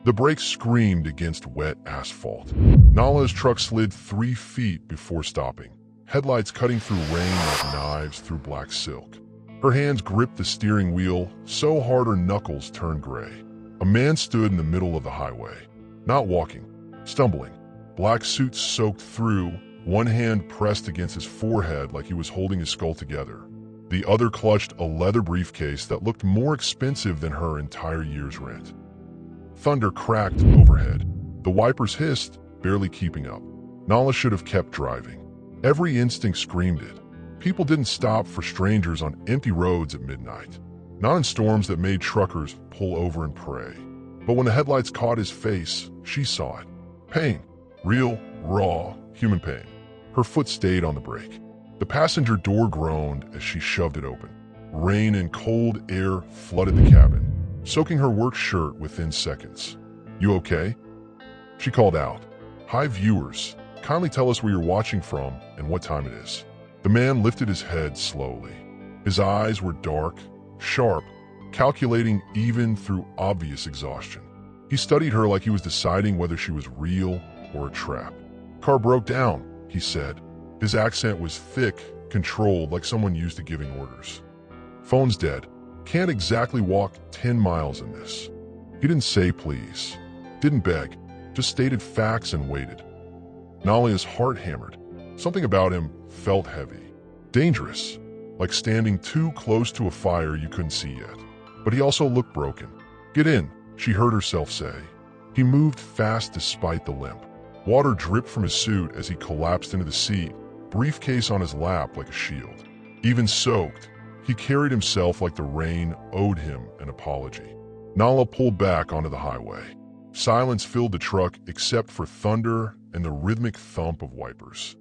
The brakes screamed against wet asphalt. Nala's truck slid 3 feet before stopping, headlights cutting through rain like knives through black silk. Her hands gripped the steering wheel so hard her knuckles turned gray. A man stood in the middle of the highway, not walking, stumbling, black suit soaked through, one hand pressed against his forehead like he was holding his skull together. The other clutched a leather briefcase that looked more expensive than her entire year's rent. Thunder cracked overhead. The wipers hissed, barely keeping up. Nala should have kept driving. Every instinct screamed it. People didn't stop for strangers on empty roads at midnight. Not in storms that made truckers pull over and pray. But when the headlights caught his face, she saw it. Pain. Real, raw, human pain. Her foot stayed on the brake. The passenger door groaned as she shoved it open. Rain and cold air flooded the cabin, soaking her work shirt within seconds. "You okay?" She called out. "Hi viewers, kindly tell us where you're watching from and what time it is." The man lifted his head slowly. His eyes were dark, sharp, calculating even through obvious exhaustion. He studied her like he was deciding whether she was real or a trap. "Car broke down," he said. His accent was thick, controlled, like someone used to giving orders. "Phone's dead. Can't exactly walk 10 miles in this." He didn't say please, didn't beg, just stated facts and waited. Nalia's heart hammered. Something about him felt heavy, dangerous, like standing too close to a fire you couldn't see yet. But he also looked broken. "Get in," she heard herself say. He moved fast despite the limp. Water dripped from his suit as he collapsed into the seat, briefcase on his lap like a shield. Even soaked, he carried himself like the rain owed him an apology. Nala pulled back onto the highway. Silence filled the truck except for thunder and the rhythmic thump of wipers.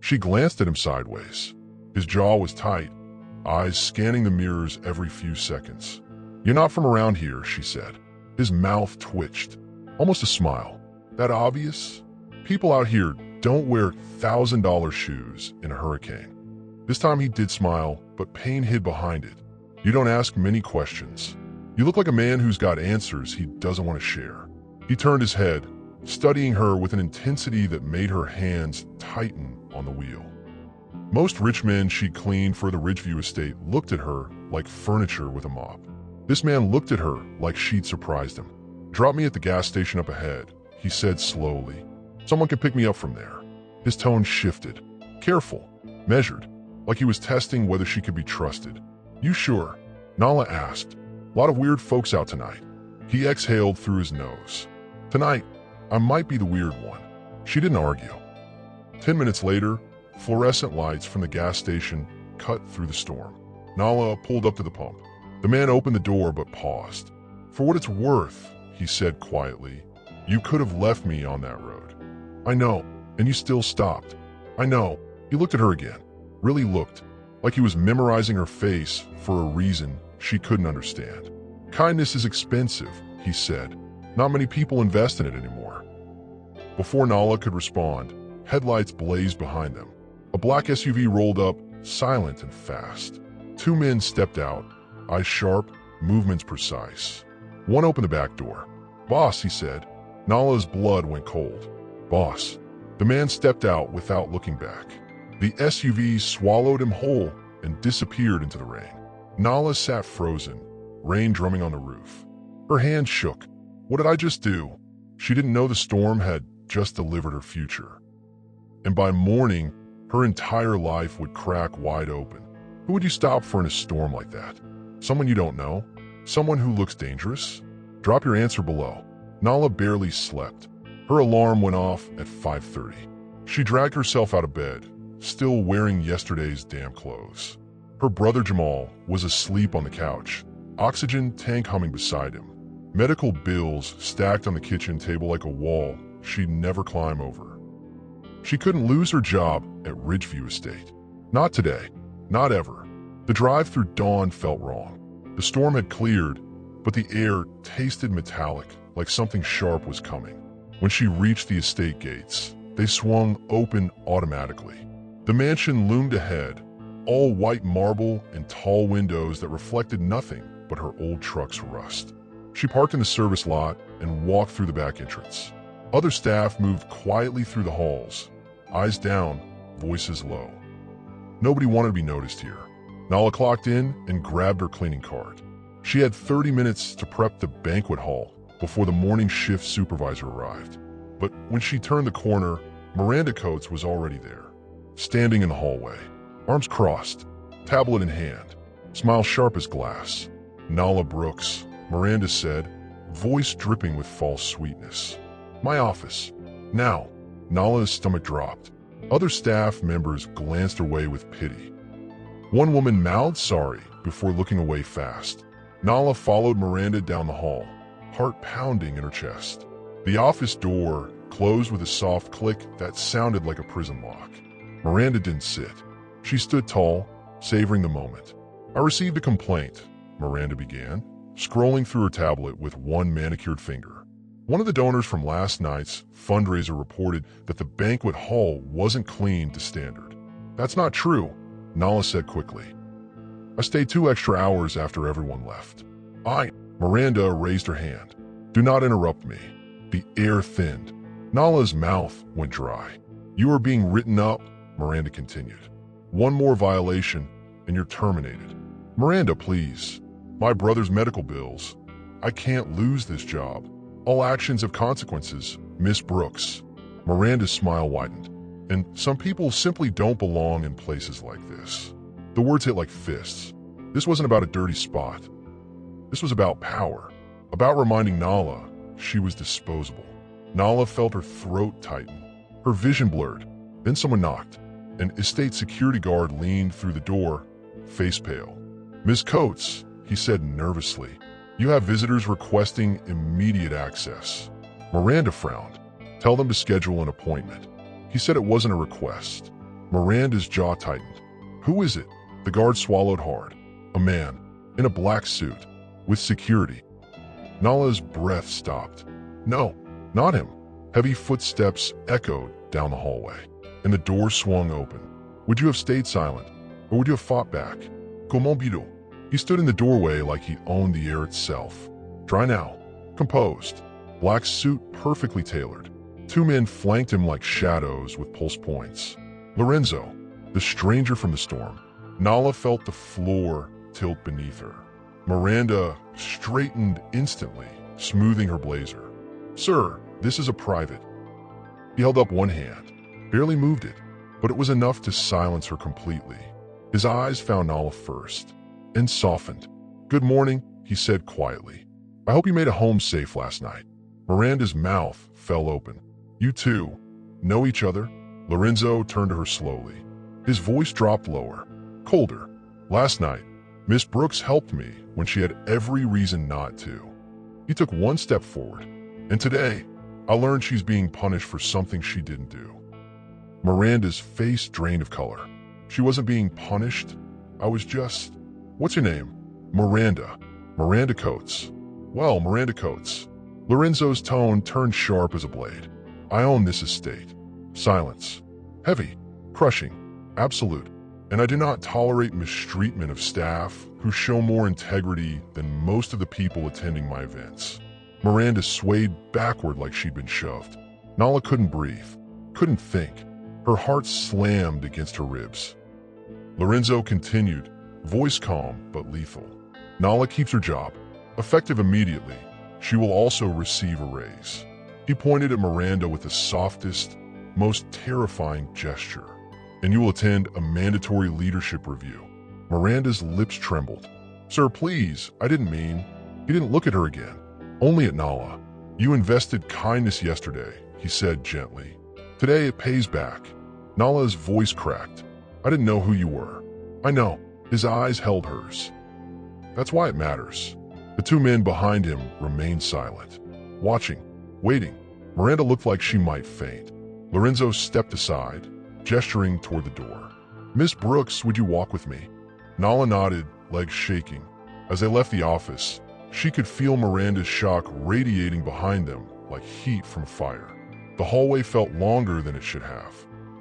She glanced at him sideways. His jaw was tight, eyes scanning the mirrors every few seconds. "You're not from around here," she said. His mouth twitched, almost a smile. "That obvious? People out here don't wear $1,000 shoes in a hurricane." This time he did smile, but pain hid behind it. "You don't ask many questions. You look like a man who's got answers he doesn't want to share." He turned his head, studying her with an intensity that made her hands tighten on the wheel. Most rich men she'd cleaned for the Ridgeview estate looked at her like furniture with a mop. This man looked at her like she'd surprised him. "Drop me at the gas station up ahead," he said slowly. "Someone can pick me up from there." His tone shifted, careful, measured, like he was testing whether she could be trusted. "You sure?" Nala asked. "A lot of weird folks out tonight." He exhaled through his nose. "Tonight, I might be the weird one." She didn't argue. 10 minutes later, fluorescent lights from the gas station cut through the storm. Nala pulled up to the pump. The man opened the door but paused. "For what it's worth," he said quietly, "you could have left me on that road." "I know, and you still stopped." "I know." He looked at her again, really looked, like he was memorizing her face for a reason she couldn't understand. "Kindness is expensive," he said. "Not many people invest in it anymore." Before Nala could respond, headlights blazed behind them. A black SUV rolled up, silent and fast. 2 men stepped out, eyes sharp, movements precise. One opened the back door. "Boss," he said. Nala's blood went cold. "Boss." The man stepped out without looking back. The SUV swallowed him whole and disappeared into the rain. Nala sat frozen, rain drumming on the roof. Her hands shook. What did I just do? She didn't know the storm had just delivered her future. And by morning, her entire life would crack wide open. Who would you stop for in a storm like that? Someone you don't know? Someone who looks dangerous? Drop your answer below. Nala barely slept. Her alarm went off at 5:30. She dragged herself out of bed, still wearing yesterday's damp clothes. Her brother Jamal was asleep on the couch, oxygen tank humming beside him. Medical bills stacked on the kitchen table like a wall she'd never climb over. She couldn't lose her job at Ridgeview Estate. Not today. Not ever. The drive through dawn felt wrong. The storm had cleared, but the air tasted metallic, like something sharp was coming. When she reached the estate gates, they swung open automatically. The mansion loomed ahead, all white marble and tall windows that reflected nothing but her old truck's rust. She parked in the service lot and walked through the back entrance. Other staff moved quietly through the halls, eyes down, voices low. Nobody wanted to be noticed here. Nala clocked in and grabbed her cleaning cart. She had 30 minutes to prep the banquet hall before the morning shift supervisor arrived. But when she turned the corner, Miranda Coates was already there, standing in the hallway, arms crossed, tablet in hand, smile sharp as glass. "Nala Brooks," Miranda said, voice dripping with false sweetness. "My office. Now." Nala's stomach dropped. Other staff members glanced her way with pity. One woman mouthed sorry before looking away fast. Nala followed Miranda down the hall, heart pounding in her chest. The office door closed with a soft click that sounded like a prison lock. Miranda didn't sit. She stood tall, savoring the moment. "I received a complaint," Miranda began, scrolling through her tablet with one manicured finger. One of the donors from last night's fundraiser reported that the banquet hall wasn't clean to standard. "That's not true," Nala said quickly. "I stayed 2 extra hours after everyone left." Miranda raised her hand. "Do not interrupt me." The air thinned. Nala's mouth went dry. "You are being written up," Miranda continued. "One more violation and you're terminated." "Miranda, please. My brother's medical bills. I can't lose this job. All actions have consequences, Miss Brooks." Miranda's smile widened. "And some people simply don't belong in places like this." The words hit like fists. This wasn't about a dirty spot. This was about power, about reminding Nala she was disposable. Nala felt her throat tighten, her vision blurred. Then someone knocked. An estate security guard leaned through the door, face pale. "Miss Coates," he said nervously, "you have visitors requesting immediate access." Miranda frowned. "Tell them to schedule an appointment." He said it wasn't a request. Miranda's jaw tightened. "Who is it?" The guard swallowed hard. "A man, in a black suit, with security." Nala's breath stopped. "No, not him." Heavy footsteps echoed down the hallway, and the door swung open. "Would you have stayed silent, or would you have fought back?" "Comment bido?" He stood in the doorway like he owned the air itself. Dry now, composed, black suit perfectly tailored. 2 men flanked him like shadows with pulse points. Lorenzo, the stranger from the storm. Nala felt the floor tilt beneath her. Miranda straightened instantly, smoothing her blazer. "Sir, this is a private." He held up one hand, barely moved it, but it was enough to silence her completely. His eyes found Nala first, and softened. "Good morning," he said quietly. "I hope you made it home safe last night." Miranda's mouth fell open. "You two know each other?" Lorenzo turned to her slowly. His voice dropped lower, colder. "Last night, Miss Brooks helped me when she had every reason not to." He took one step forward. "And today, I learned she's being punished for something she didn't do." Miranda's face drained of color. "She wasn't being punished. I was just..." "What's your name?" "Miranda. Miranda Coates." "Well, Miranda Coates." Lorenzo's tone turned sharp as a blade. "I own this estate." Silence. Heavy, crushing, absolute. "And I do not tolerate mistreatment of staff who show more integrity than most of the people attending my events." Miranda swayed backward like she'd been shoved. Nala couldn't breathe, couldn't think. Her heart slammed against her ribs. Lorenzo continued, voice calm but lethal. "Nala keeps her job, effective immediately. She will also receive a raise." He pointed at Miranda with the softest, most terrifying gesture. "And you will attend a mandatory leadership review." Miranda's lips trembled. "Sir, please, I didn't mean..." He didn't look at her again, only at Nala. "You invested kindness yesterday," he said gently. "Today it pays back." Nala's voice cracked. "I didn't know who you were." "I know." His eyes held hers. "That's why it matters." The 2 men behind him remained silent, watching, waiting. Miranda looked like she might faint. Lorenzo stepped aside, gesturing toward the door. "Miss Brooks, would you walk with me?" Nala nodded, legs shaking. As they left the office, she could feel Miranda's shock radiating behind them like heat from fire. The hallway felt longer than it should have.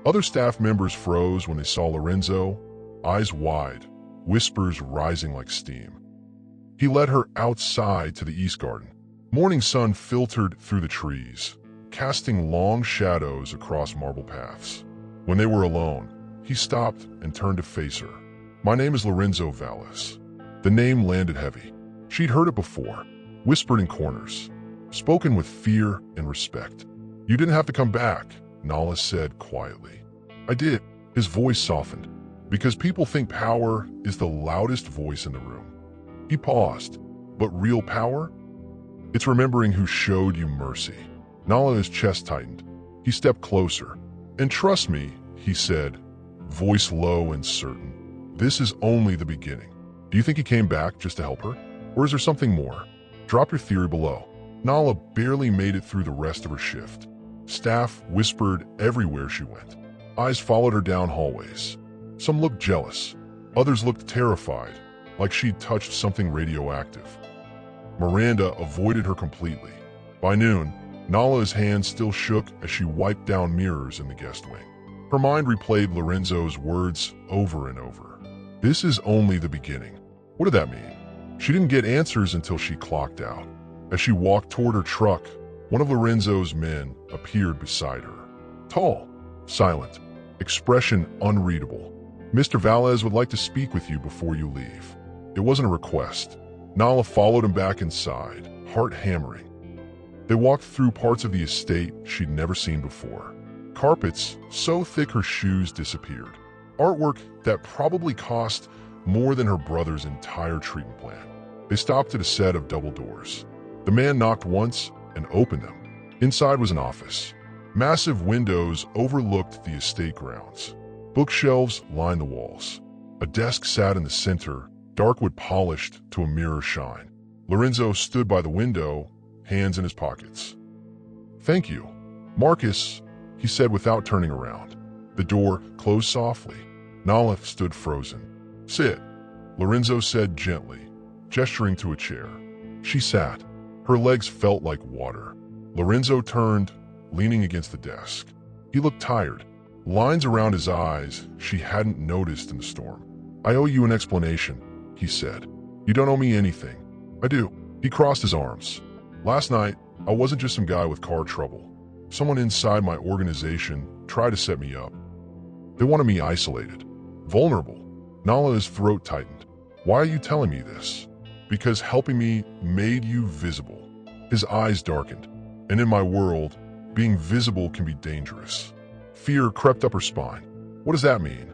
Other staff members froze when they saw Lorenzo, eyes wide, whispers rising like steam. He led her outside to the east garden. Morning sun filtered through the trees, casting long shadows across marble paths. When they were alone, he stopped and turned to face her. "My name is Lorenzo Vallis." The name landed heavy. She'd heard it before, whispered in corners, spoken with fear and respect. "You didn't have to come back," Nala said quietly. "I did." His voice softened, "because people think power is the loudest voice in the room." He paused. "But real power? It's remembering who showed you mercy." Nala's chest tightened. He stepped closer. "And trust me," he said, voice low and certain, "this is only the beginning." Do you think he came back just to help her? Or is there something more? Drop your theory below. Nala barely made it through the rest of her shift. Staff whispered everywhere she went. Eyes followed her down hallways. Some looked jealous. Others looked terrified, like she'd touched something radioactive. Miranda avoided her completely. By noon, Nala's hands still shook as she wiped down mirrors in the guest wing. Her mind replayed Lorenzo's words over and over. This is only the beginning. What did that mean? She didn't get answers until she clocked out. As she walked toward her truck, one of Lorenzo's men appeared beside her. Tall, silent, expression unreadable. "Mr. Valles would like to speak with you before you leave." It wasn't a request. Nala followed him back inside, heart hammering. They walked through parts of the estate she'd never seen before. Carpets so thick her shoes disappeared. Artwork that probably cost more than her brother's entire treatment plan. They stopped at a set of double doors. The man knocked once and opened them. Inside was an office. Massive windows overlooked the estate grounds. Bookshelves lined the walls. A desk sat in the center, dark wood polished to a mirror shine. Lorenzo stood by the window, hands in his pockets. "Thank you, Marcus," he said without turning around. The door closed softly. Nala stood frozen. "Sit," Lorenzo said gently, gesturing to a chair. She sat. Her legs felt like water. Lorenzo turned, leaning against the desk. He looked tired, lines around his eyes she hadn't noticed in the storm. "I owe you an explanation," he said. "You don't owe me anything." "I do." He crossed his arms. "Last night, I wasn't just some guy with car trouble. Someone inside my organization tried to set me up. They wanted me isolated, vulnerable." Nala's throat tightened. "Why are you telling me this?" "Because helping me made you visible." His eyes darkened. "And in my world, being visible can be dangerous." Fear crept up her spine. "What does that mean?"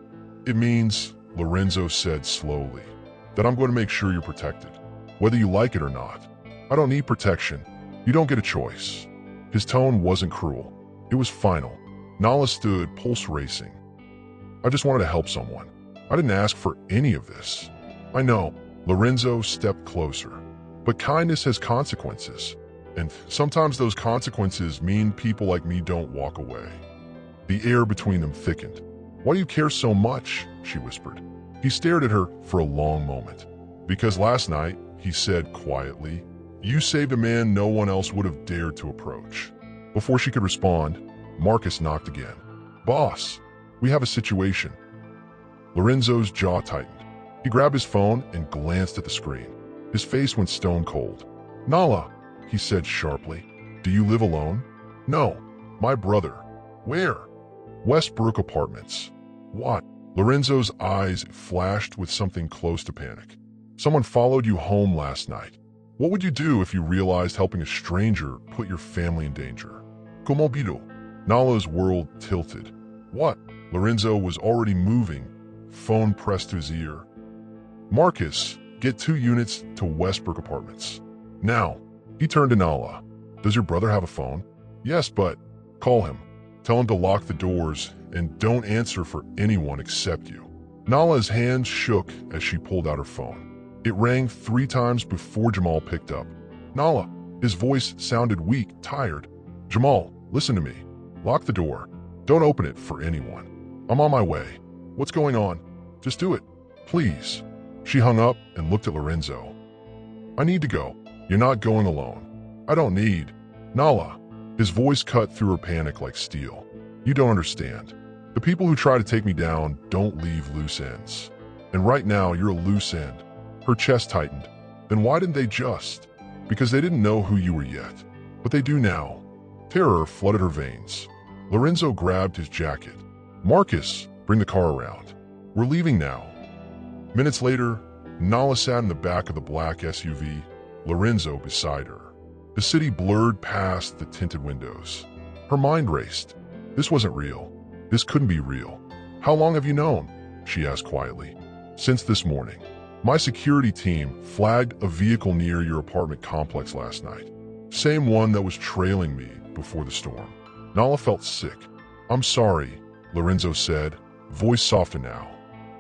"It means," Lorenzo said slowly, "that I'm going to make sure you're protected, whether you like it or not. I don't need protection. You don't get a choice." His tone wasn't cruel. It was final. Nala stood, pulse racing. "I just wanted to help someone. I didn't ask for any of this." "I know." Lorenzo stepped closer. "But kindness has consequences. And sometimes those consequences mean people like me don't walk away." The air between them thickened. "Why do you care so much?" she whispered. He stared at her for a long moment. "Because last night," he said quietly, "you saved a man no one else would have dared to approach." Before she could respond, Marcus knocked again. "Boss, we have a situation." Lorenzo's jaw tightened. He grabbed his phone and glanced at the screen. His face went stone cold. "Nala," he said sharply, "do you live alone?" "No, my brother." "Where?" "Westbrook Apartments." "What?" Lorenzo's eyes flashed with something close to panic. "Someone followed you home last night. What would you do if you realized helping a stranger put your family in danger?" "Como pido?" Nala's world tilted. "What?" Lorenzo was already moving, phone pressed to his ear. "Marcus, get 2 units to Westbrook Apartments. Now." He turned to Nala. "Does your brother have a phone?" "Yes, but..." "Call him. Tell him to lock the doors and don't answer for anyone except you." Nala's hands shook as she pulled out her phone. It rang 3 times before Jamal picked up. "Nala." His voice sounded weak, tired. "Jamal, listen to me. Lock the door. Don't open it for anyone. I'm on my way." "What's going on?" "Just do it. Please." She hung up and looked at Lorenzo. "I need to go." "You're not going alone." "I don't need." "Nala." His voice cut through her panic like steel. "You don't understand. The people who try to take me down don't leave loose ends. And right now, you're a loose end." Her chest tightened. Then why didn't they just? Because they didn't know who you were yet. But they do now. Terror flooded her veins. Lorenzo grabbed his jacket. Marcus, bring the car around. We're leaving now. Minutes later, Nala sat in the back of the black SUV, Lorenzo beside her. The city blurred past the tinted windows. Her mind raced. This wasn't real. This couldn't be real. How long have you known? She asked quietly. Since this morning. My security team flagged a vehicle near your apartment complex last night. Same one that was trailing me before the storm. Nala felt sick. I'm sorry, Lorenzo said, voice softened now.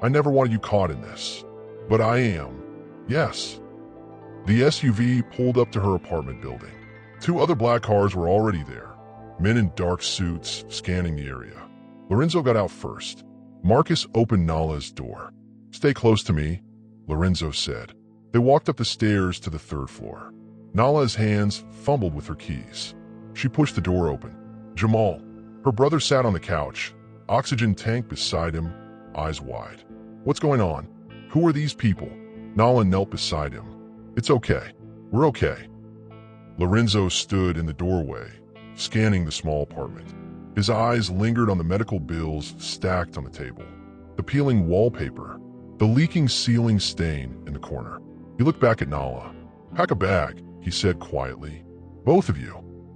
I never wanted you caught in this. But I am. Yes. The SUV pulled up to her apartment building. 2 other black cars were already there, men in dark suits scanning the area. Lorenzo got out first. Marcus opened Nala's door. Stay close to me, Lorenzo said. They walked up the stairs to the 3rd floor. Nala's hands fumbled with her keys. She pushed the door open. Jamal, her brother, sat on the couch, oxygen tank beside him, eyes wide. What's going on? Who are these people? Nala knelt beside him. It's okay. We're okay. Lorenzo stood in the doorway, scanning the small apartment. His eyes lingered on the medical bills stacked on the table, the peeling wallpaper, the leaking ceiling stain in the corner. He looked back at Nala. Pack a bag, he said quietly. Both of you.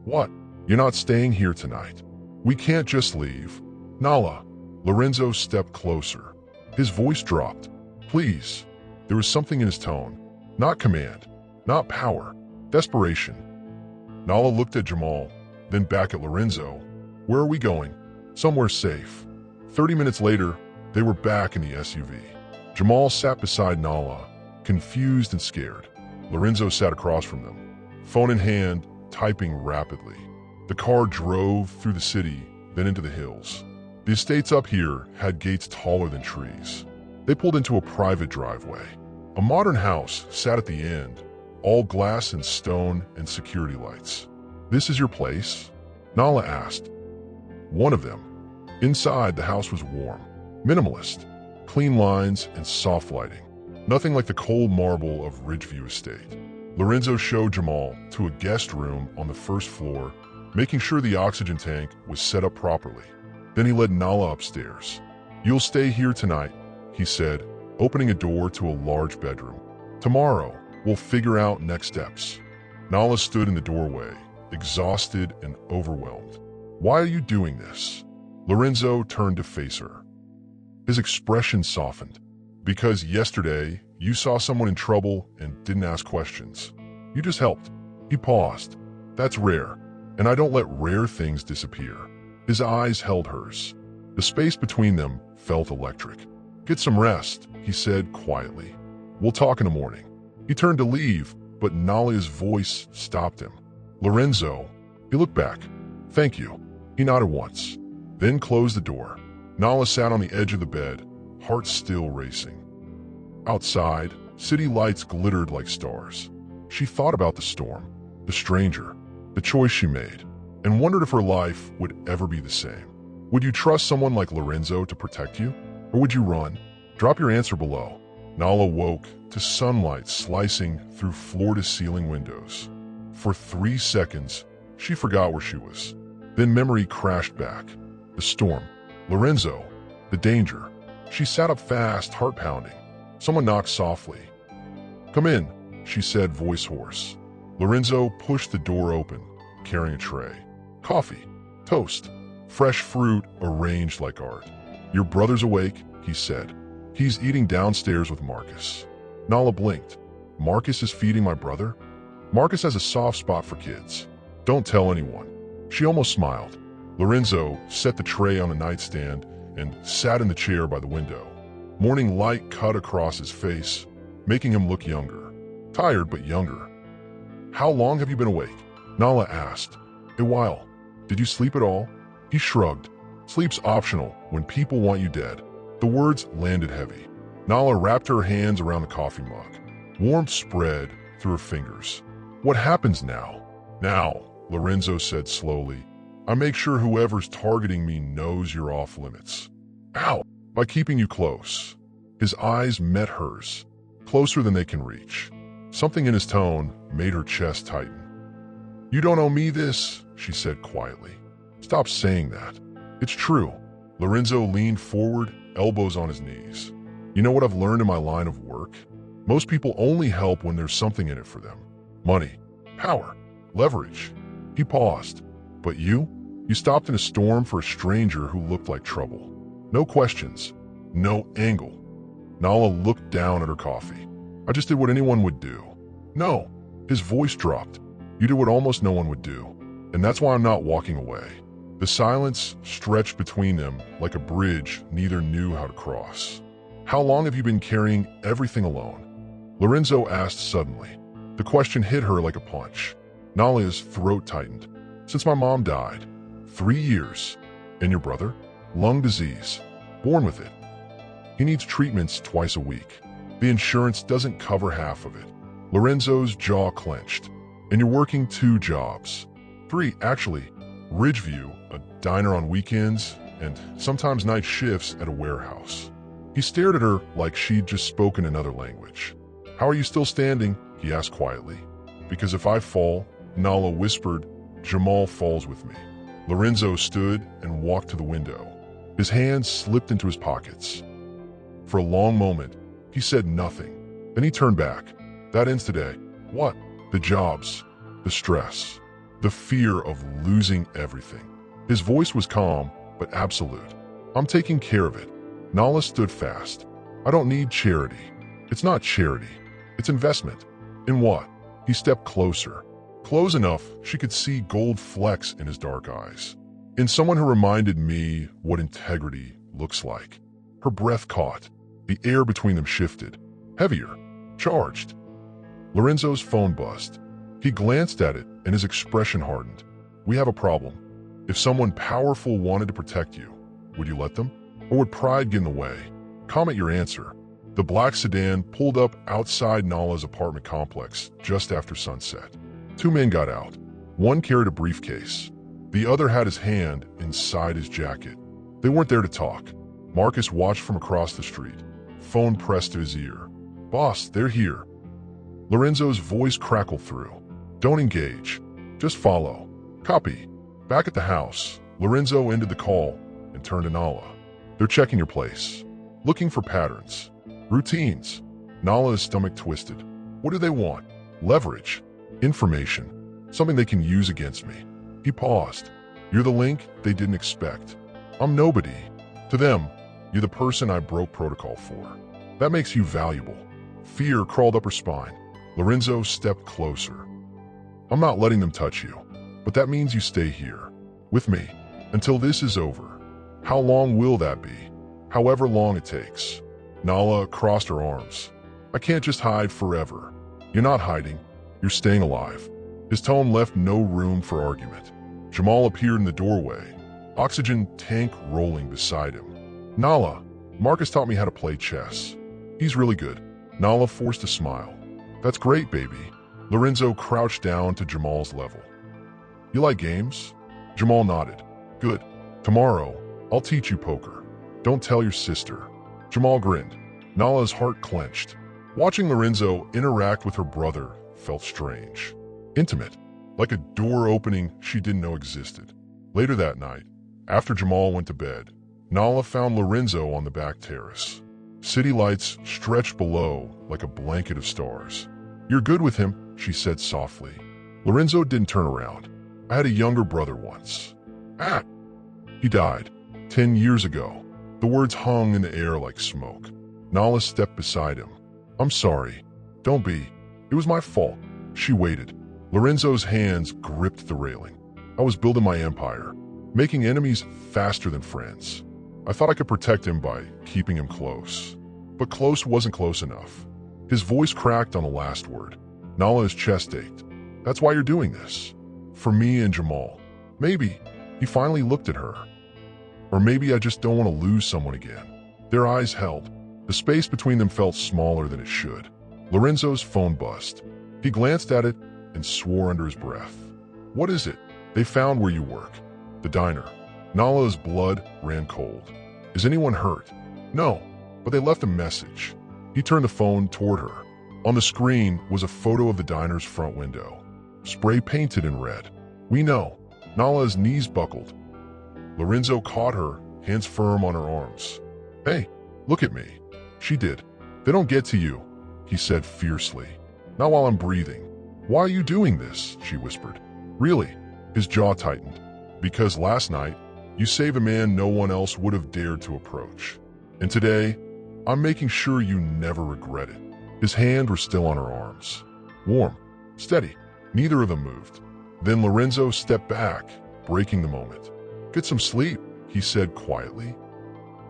What? You're not staying here tonight. We can't just leave. Nala. Lorenzo stepped closer. His voice dropped. Please. There was something in his tone. Not command. Not power. Desperation. Nala looked at Jamal, then back at Lorenzo. Where are we going? Somewhere safe. 30 minutes later, they were back in the SUV. Jamal sat beside Nala, confused and scared. Lorenzo sat across from them, phone in hand, typing rapidly. The car drove through the city, then into the hills. The estates up here had gates taller than trees. They pulled into a private driveway. A modern house sat at the end, all glass and stone and security lights. This is your place? Nala asked. One of them. Inside, the house was warm, minimalist, clean lines and soft lighting. Nothing like the cold marble of Ridgeview Estate. Lorenzo showed Jamal to a guest room on the 1st floor, making sure the oxygen tank was set up properly. Then he led Nala upstairs. You'll stay here tonight, he said, opening a door to a large bedroom. Tomorrow, we'll figure out next steps. Nala stood in the doorway, exhausted and overwhelmed. Why are you doing this? Lorenzo turned to face her. His expression softened. Because yesterday, you saw someone in trouble and didn't ask questions. You just helped. He paused. That's rare, and I don't let rare things disappear. His eyes held hers. The space between them felt electric. Get some rest, he said quietly. We'll talk in the morning. He turned to leave, but Nala's voice stopped him. Lorenzo. He looked back. Thank you. He nodded once, then closed the door. Nala sat on the edge of the bed, heart still racing. Outside, city lights glittered like stars. She thought about the storm, the stranger, the choice she made, and wondered if her life would ever be the same. Would you trust someone like Lorenzo to protect you? Or would you run? Drop your answer below. Nala woke to sunlight slicing through floor-to-ceiling windows. For 3 seconds, she forgot where she was. Then memory crashed back. The storm. Lorenzo. The danger. She sat up fast, heart pounding. Someone knocked softly. Come in, she said, voice hoarse. Lorenzo pushed the door open, carrying a tray. Coffee, toast, fresh fruit arranged like art. Your brother's awake, he said. He's eating downstairs with Marcus. Nala blinked. Marcus is feeding my brother? Marcus has a soft spot for kids. Don't tell anyone. She almost smiled. Lorenzo set the tray on a nightstand and sat in the chair by the window. Morning light cut across his face, making him look younger. Tired, but younger. How long have you been awake? Nala asked. A while. Did you sleep at all? He shrugged. Sleep's optional when people want you dead. The words landed heavy. Nala wrapped her hands around the coffee mug. Warmth spread through her fingers. What happens now? Now, Lorenzo said slowly. I make sure whoever's targeting me knows you're off limits. How? By keeping you close. His eyes met hers, closer than they can reach. Something in his tone made her chest tighten. "You don't owe me this," she said quietly. "Stop saying that. It's true." Lorenzo leaned forward, elbows on his knees. "You know what I've learned in my line of work? Most people only help when there's something in it for them. Money, power, leverage." He paused. "But you stopped in a storm for a stranger who looked like trouble. No questions, no angle." Nala looked down at her coffee. "I just did what anyone would do." "No." His voice dropped. "You did what almost no one would do. And that's why I'm not walking away." The silence stretched between them like a bridge neither knew how to cross. "How long have you been carrying everything alone?" Lorenzo asked suddenly. The question hit her like a punch. Nala's throat tightened. "Since my mom died. 3 years. And your brother? Lung disease. Born with it. He needs treatments twice a week. The insurance doesn't cover half of it." Lorenzo's jaw clenched. "And you're working 2 jobs. 3, actually. Ridgeview, a diner on weekends, and sometimes night shifts at a warehouse." He stared at her like she'd just spoken another language. "How are you still standing?" he asked quietly. "Because if I fall," Nala whispered, "Jamal falls with me." Lorenzo stood and walked to the window. His hands slipped into his pockets. For a long moment, he said nothing. Then he turned back. "That ends today." "What?" "The jobs, the stress, the fear of losing everything." His voice was calm, but absolute. "I'm taking care of it." Nala stood fast. "I don't need charity." "It's not charity. It's investment." "In what?" He stepped closer. Close enough she could see gold flecks in his dark eyes. "In someone who reminded me what integrity looks like." Her breath caught. The air between them shifted. Heavier. Charged. Lorenzo's phone buzzed. He glanced at it and his expression hardened. "We have a problem. If someone powerful wanted to protect you, would you let them? Or would pride get in the way?" "Comment your answer." The black sedan pulled up outside Nala's apartment complex just after sunset. 2 men got out. One carried a briefcase. The other had his hand inside his jacket. They weren't there to talk. Marcus watched from across the street, phone pressed to his ear. "Boss, they're here." Lorenzo's voice crackled through. "Don't engage. Just follow." "Copy." Back at the house, Lorenzo ended the call and turned to Nala. "They're checking your place. Looking for patterns. Routines." Nala's stomach twisted. "What do they want?" "Leverage. Information. Something they can use against me." He paused. "You're the link they didn't expect. I'm nobody. To them, you're the person I broke protocol for. That makes you valuable." Fear crawled up her spine. Lorenzo stepped closer. "I'm not letting them touch you, but that means you stay here, with me, until this is over." "How long will that be?" "However long it takes." Nala crossed her arms. "I can't just hide forever." "You're not hiding. You're staying alive." His tone left no room for argument. Jamal appeared in the doorway, oxygen tank rolling beside him. "Nala, Marcus taught me how to play chess. He's really good." Nala forced a smile. "That's great, baby." Lorenzo crouched down to Jamal's level. "You like games?" Jamal nodded. "Good. Tomorrow, I'll teach you poker. Don't tell your sister." Jamal grinned. Nala's heart clenched. Watching Lorenzo interact with her brother felt strange. Intimate, like a door opening she didn't know existed. Later that night, after Jamal went to bed, Nala found Lorenzo on the back terrace. City lights stretched below like a blanket of stars. "You're good with him," she said softly. Lorenzo didn't turn around. "I had a younger brother once." "Ah!" "He died 10 years ago." The words hung in the air like smoke. Nala stepped beside him. "I'm sorry. Don't be. It was my fault." She waited. Lorenzo's hands gripped the railing. "I was building my empire, making enemies faster than friends. I thought I could protect him by keeping him close. But close wasn't close enough." His voice cracked on the last word. Nala's chest ached. "That's why you're doing this. For me and Jamal." "Maybe." He finally looked at her. "Or maybe I just don't want to lose someone again." Their eyes held. The space between them felt smaller than it should. Lorenzo's phone buzzed. He glanced at it and swore under his breath. "What is it?" "They found where you work. The diner." Nala's blood ran cold. "Is anyone hurt?" "No, but they left a message." He turned the phone toward her. On the screen was a photo of the diner's front window, spray painted in red. "We know." Nala's knees buckled. Lorenzo caught her, hands firm on her arms. "Hey, look at me." She did. "They don't get to you," he said fiercely. "Not while I'm breathing." "Why are you doing this?" she whispered. "Really?" His jaw tightened. "Because last night, you saved a man no one else would have dared to approach. And today, I'm making sure you never regret it." His hands were still on her arms. Warm, steady. Neither of them moved. Then Lorenzo stepped back, breaking the moment. "Get some sleep," he said quietly.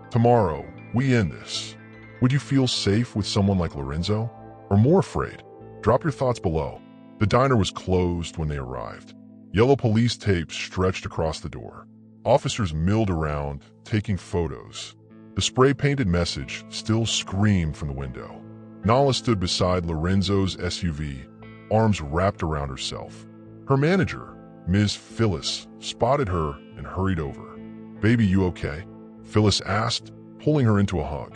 "Tomorrow, we end this." Would you feel safe with someone like Lorenzo? Or more afraid? Drop your thoughts below. The diner was closed when they arrived. Yellow police tape stretched across the door. Officers milled around, taking photos. The spray-painted message still screamed from the window. Nala stood beside Lorenzo's SUV, arms wrapped around herself. Her manager, Ms. Phyllis, spotted her and hurried over. "Baby, you okay?" Phyllis asked, pulling her into a hug.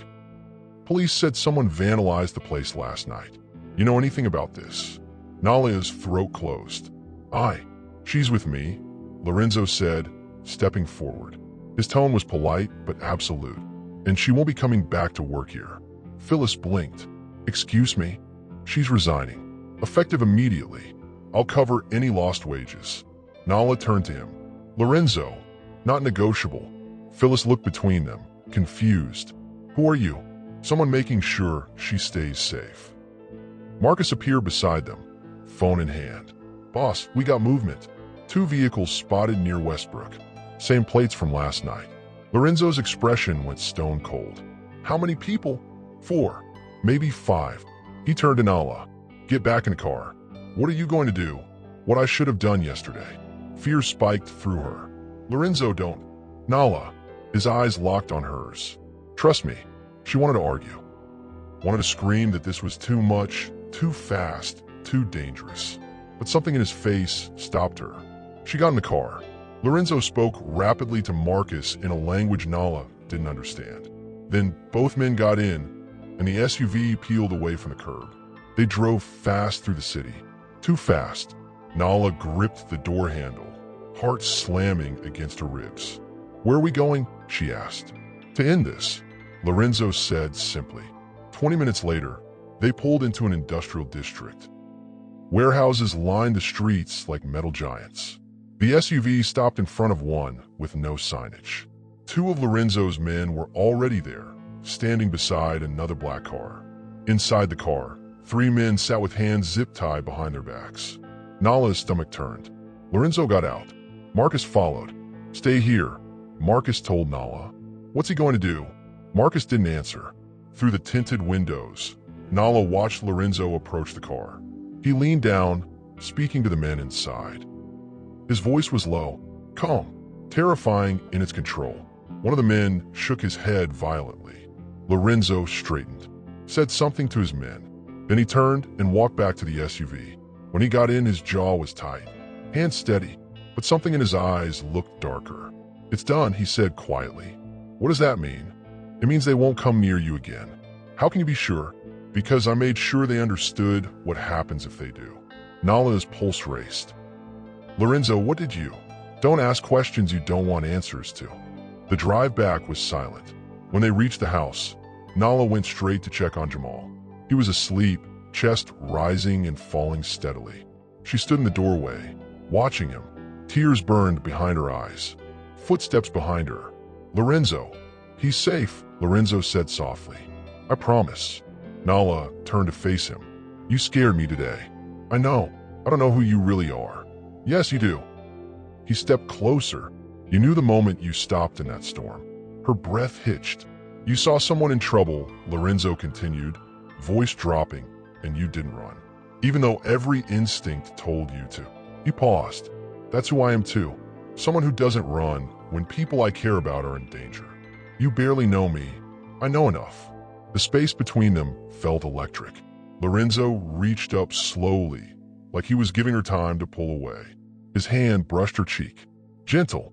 "Police said someone vandalized the place last night. You know anything about this?" Nala's throat closed. "Aye, she's with me," Lorenzo said, stepping forward. His tone was polite but absolute. "And she won't be coming back to work here." Phyllis blinked. "Excuse me?" "She's resigning. Effective immediately. I'll cover any lost wages." Nala turned to him. "Lorenzo, not negotiable." Phyllis looked between them, confused. "Who are you?" "Someone making sure she stays safe." Marcus appeared beside them, phone in hand. "Boss, we got movement." 2 vehicles spotted near Westbrook. Same plates from last night. Lorenzo's expression went stone cold. "How many people?" 4, maybe 5. He turned to Nala. "Get back in the car." "What are you going to do?" "What I should have done yesterday." Fear spiked through her. "Lorenzo, don't." "Nala." His eyes locked on hers. "Trust me." She wanted to argue. Wanted to scream that this was too much, too fast, too dangerous. But something in his face stopped her. She got in the car. Lorenzo spoke rapidly to Marcus in a language Nala didn't understand. Then both men got in, and the SUV peeled away from the curb. They drove fast through the city. Too fast. Nala gripped the door handle, heart slamming against her ribs. "Where are we going?" she asked. "To end this," Lorenzo said simply. 20 minutes later, they pulled into an industrial district. Warehouses lined the streets like metal giants. The SUV stopped in front of one with no signage. 2 of Lorenzo's men were already there, standing beside another black car. Inside the car, 3 men sat with hands zip-tied behind their backs. Nala's stomach turned. Lorenzo got out. Marcus followed. "Stay here," Marcus told Nala. "What's he going to do?" Marcus didn't answer. Through the tinted windows, Nala watched Lorenzo approach the car. He leaned down, speaking to the men inside. His voice was low, calm, terrifying in its control. One of the men shook his head violently. Lorenzo straightened, said something to his men. Then he turned and walked back to the SUV. When he got in, his jaw was tight, hands steady, but something in his eyes looked darker. "It's done," he said quietly. "What does that mean?" "It means they won't come near you again." "How can you be sure?" "Because I made sure they understood what happens if they do." Nala's pulse raced. "Lorenzo, what did you?" "Don't ask questions you don't want answers to." The drive back was silent. When they reached the house, Nala went straight to check on Jamal. He was asleep, chest rising and falling steadily. She stood in the doorway, watching him. Tears burned behind her eyes. Footsteps behind her. "Lorenzo." "He's safe," Lorenzo said softly. "I promise." Nala turned to face him. "You scared me today." "I know. I don't know who you really are." "Yes, you do." He stepped closer. "You knew the moment you stopped in that storm." Her breath hitched. "You saw someone in trouble," Lorenzo continued, voice dropping, "and you didn't run. Even though every instinct told you to." He paused. "That's who I am too. Someone who doesn't run when people I care about are in danger. You barely know me. I know enough." The space between them felt electric. Lorenzo reached up slowly, like he was giving her time to pull away. His hand brushed her cheek. Gentle.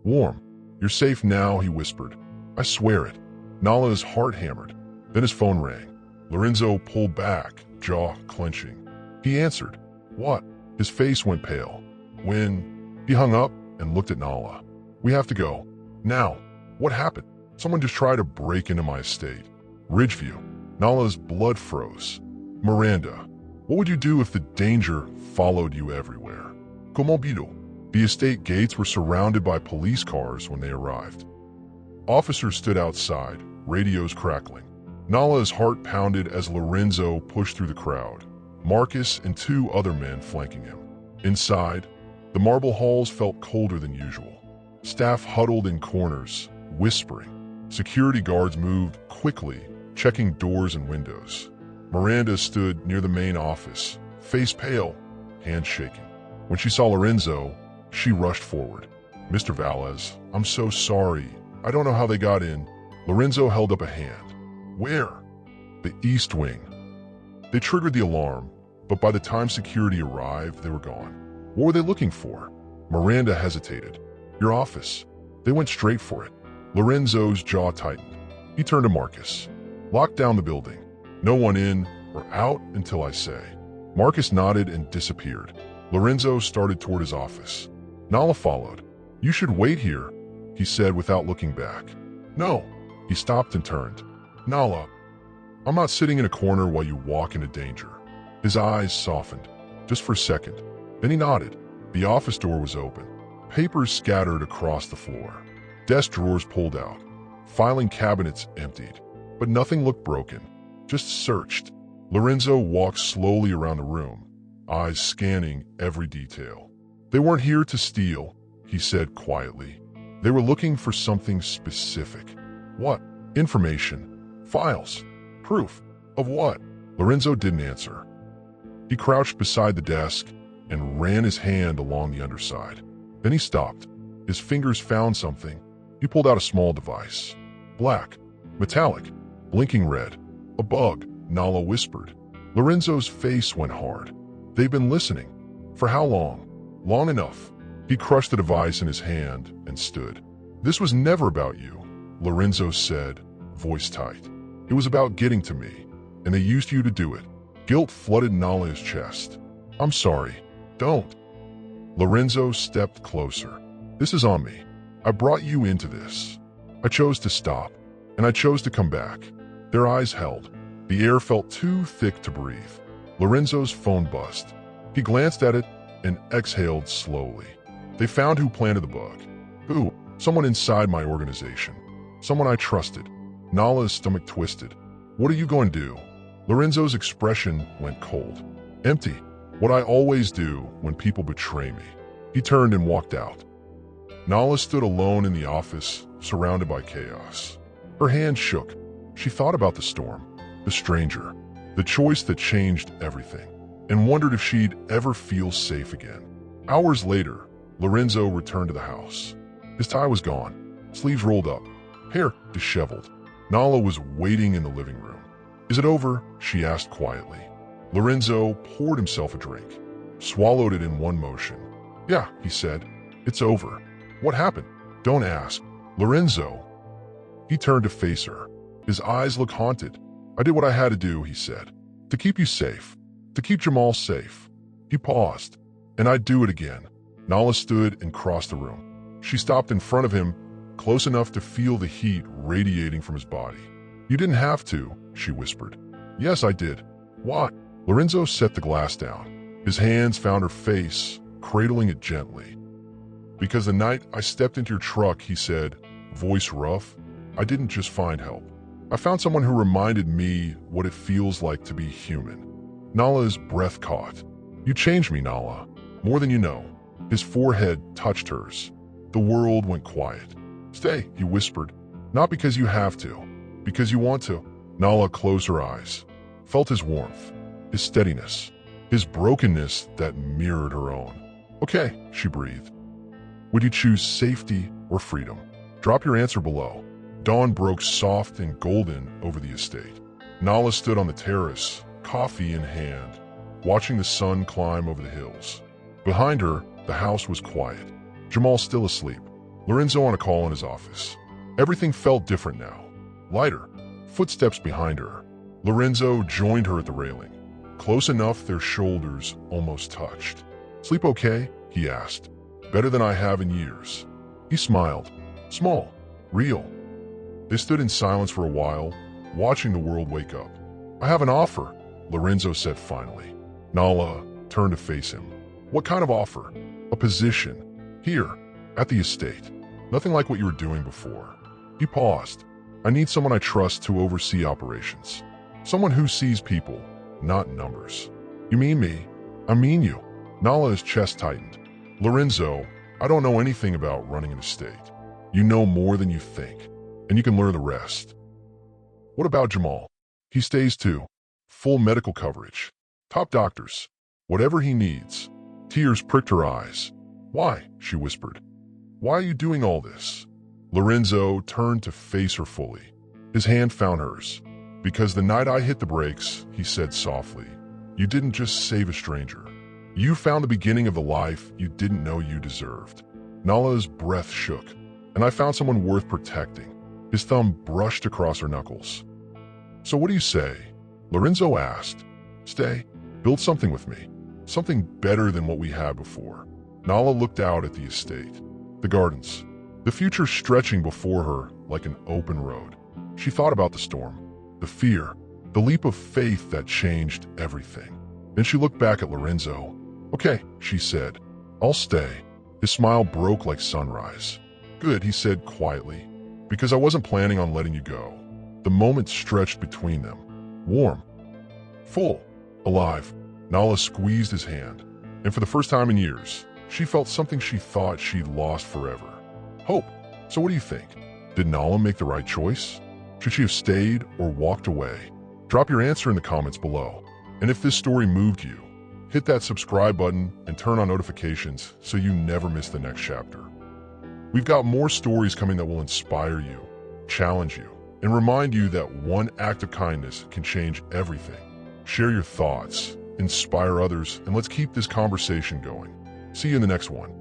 Warm. "You're safe now," he whispered. "I swear it." Nala's heart hammered. Then his phone rang. Lorenzo pulled back, jaw clenching. He answered, "What?" His face went pale. When he hung up and looked at Nala. "We have to go. Now." "What happened?" "Someone just tried to break into my estate." Ridgeview. Nala's blood froze. "Miranda, what would you do if the danger followed you everywhere?" "Como pido?" The estate gates were surrounded by police cars when they arrived. Officers stood outside, radios crackling. Nala's heart pounded as Lorenzo pushed through the crowd, Marcus and 2 other men flanking him. Inside, the marble halls felt colder than usual. Staff huddled in corners, whispering. Security guards moved quickly, checking doors and windows. Miranda stood near the main office, face pale, hands shaking. When she saw Lorenzo, she rushed forward. "Mr. Valles, I'm so sorry. I don't know how they got in." Lorenzo held up a hand. "Where?" "The East Wing." They triggered the alarm, but by the time security arrived, they were gone. What were they looking for? Miranda hesitated. "Your office." They went straight for it. Lorenzo's jaw tightened. He turned to Marcus. "Lock down the building. No one in or out until I say." Marcus nodded and disappeared. Lorenzo started toward his office. Nala followed. "You should wait here," he said without looking back. "No." He stopped and turned. "Nala, I'm not sitting in a corner while you walk into danger." His eyes softened, just for a second. Then he nodded. The office door was open. Papers scattered across the floor. Desk drawers pulled out. Filing cabinets emptied. But nothing looked broken, just searched. Lorenzo walked slowly around the room, eyes scanning every detail. "They weren't here to steal," he said quietly. "They were looking for something specific." "What?" "Information. Files. Proof." "Of what?" Lorenzo didn't answer. He crouched beside the desk and ran his hand along the underside. Then he stopped. His fingers found something. He pulled out a small device. Black. Metallic. Blinking red. "A bug," Nala whispered. Lorenzo's face went hard. "They've been listening." "For how long?" "Long enough." He crushed the device in his hand and stood. "This was never about you," Lorenzo said, voice tight. "It was about getting to me, and they used you to do it." Guilt flooded Nala's chest. "I'm sorry." "Don't." Lorenzo stepped closer. "This is on me. I brought you into this. I chose to stop, and I chose to come back." Their eyes held. The air felt too thick to breathe. Lorenzo's phone buzzed. He glanced at it and exhaled slowly. "They found who planted the bug." "Who?" "Someone inside my organization. Someone I trusted." Nala's stomach twisted. "What are you going to do?" Lorenzo's expression went cold. "Empty. What I always do when people betray me." He turned and walked out. Nala stood alone in the office, surrounded by chaos. Her hand shook. She thought about the storm, the stranger, the choice that changed everything, and wondered if she'd ever feel safe again. Hours later, Lorenzo returned to the house. His tie was gone, sleeves rolled up, hair disheveled. Nala was waiting in the living room. "Is it over?" she asked quietly. Lorenzo poured himself a drink, swallowed it in one motion. "Yeah," he said. "It's over." "What happened?" "Don't ask." "Lorenzo." He turned to face her. His eyes looked haunted. "I did what I had to do," he said. "To keep you safe. To keep Jamal safe." He paused. "And I'd do it again." Nala stood and crossed the room. She stopped in front of him, close enough to feel the heat radiating from his body. "You didn't have to," she whispered. "Yes, I did." "What?" Lorenzo set the glass down. His hands found her face, cradling it gently. "Because the night I stepped into your truck," he said, voice rough, "I didn't just find help. I found someone who reminded me what it feels like to be human." Nala's breath caught. "You changed me, Nala, more than you know." His forehead touched hers. The world went quiet. "Stay," he whispered. "Not because you have to, because you want to." Nala closed her eyes, felt his warmth, his steadiness, his brokenness that mirrored her own. "Okay," she breathed. "Would you choose safety or freedom? Drop your answer below." Dawn broke soft and golden over the estate. Nala stood on the terrace, coffee in hand, watching the sun climb over the hills. Behind her, the house was quiet. Jamal still asleep. Lorenzo on a call in his office. Everything felt different now. Lighter. Footsteps behind her. Lorenzo joined her at the railing. close enough their shoulders almost touched. "Sleep okay?" he asked. "Better than I have in years." He smiled. Small. Real. They stood in silence for a while, watching the world wake up. "I have an offer," Lorenzo said finally. Nala turned to face him. "What kind of offer?" "A position. Here, at the estate. Nothing like what you were doing before." He paused. "I need someone I trust to oversee operations. Someone who sees people, not numbers." "You mean me?" "I mean you." Nala's chest tightened. "Lorenzo, I don't know anything about running an estate. You know more than you think, and you can learn the rest." "What about Jamal?" "He stays too. Full medical coverage. Top doctors. Whatever he needs." Tears pricked her eyes. "Why?" she whispered. "Why are you doing all this?" Lorenzo turned to face her fully. His hand found hers. "Because the night I hit the brakes," he said softly, "you didn't just save a stranger. You found the beginning of the life you didn't know you deserved." Nala's breath shook. "And I found someone worth protecting." His thumb brushed across her knuckles. "So what do you say?" Lorenzo asked. "Stay. Build something with me. Something better than what we had before." Nala looked out at the estate. The gardens. The future stretching before her like an open road. She thought about the storm. The fear. The leap of faith that changed everything. Then she looked back at Lorenzo. "Okay," she said. "I'll stay." His smile broke like sunrise. "Good," he said quietly, "because I wasn't planning on letting you go." The moment stretched between them. Warm. Full. Alive. Nala squeezed his hand, and for the first time in years, she felt something she thought she'd lost forever. Hope. "So what do you think? Did Nala make the right choice? Should she have stayed or walked away?" Drop your answer in the comments below. And if this story moved you, hit that subscribe button and turn on notifications so you never miss the next chapter. We've got more stories coming that will inspire you, challenge you, and remind you that one act of kindness can change everything. Share your thoughts, inspire others, and let's keep this conversation going. See you in the next one.